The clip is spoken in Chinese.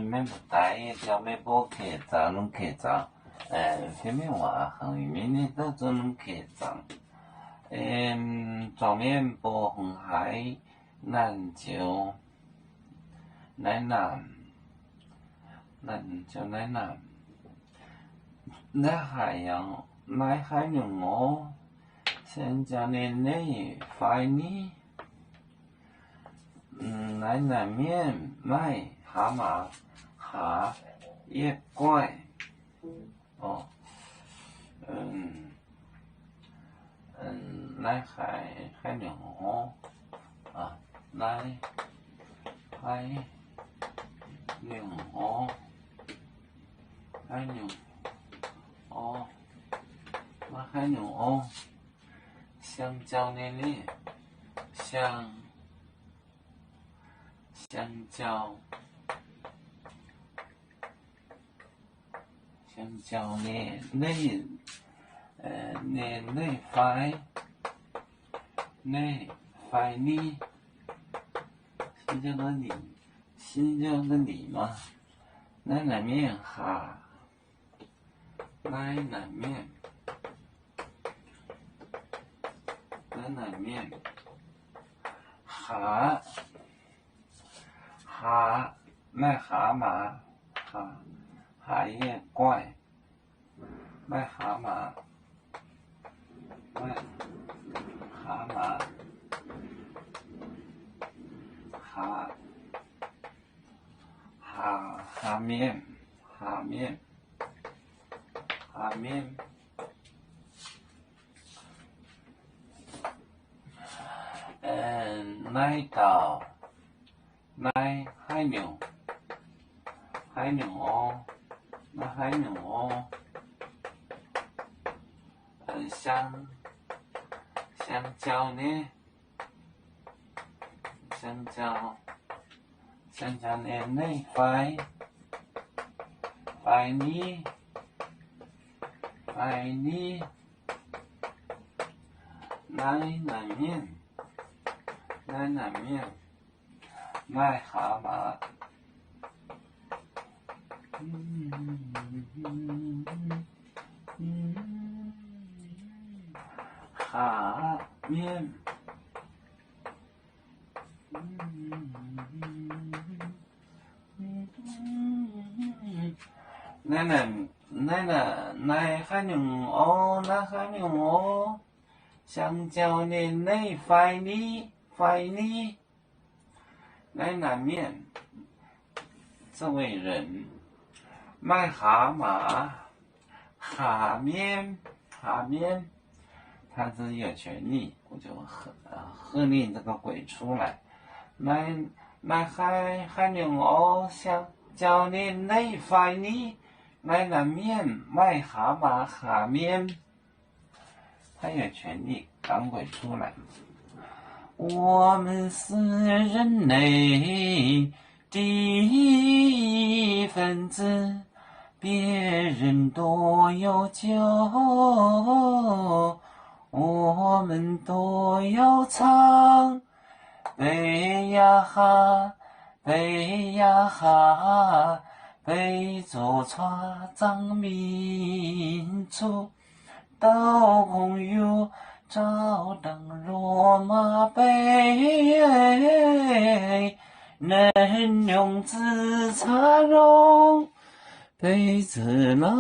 免不带条咩波客栈拢客栈，偏偏话行面呢都做拢客栈，状元波红海南就乃南，南就乃南，乃海洋乃海洋哦，现在年内快呢。乃南面卖蛤蟆蛤也怪哦，乃海牛啊，乃海牛海牛哦，乃海牛哦，香蕉呢哩香蕉呢内内快呢新疆的你吗？乃南面哈，乃南面哈乃蛤蟆蛤也怪，乃蛤蟆蛤面乃岛乃海牛哦，乃海牛哦，香蕉呢？香蕉呢？内快呢？乃南面，乃蛤蟆。哈面，乃海牛哦，香蕉呢？内快呢？乃南面，这位人卖蛤蟆蛤面，他自己有权利，我就喝令这个鬼出来。乃海牛哦，香蕉呢？内快呢？乃南面卖蛤蟆蛤面，他有权利赶鬼出来。我们是人类的一份子，别人都有救，我们都要唱。背呀哈，背着船长民族，刀工有照当罗马杯，能用紫茶容杯子那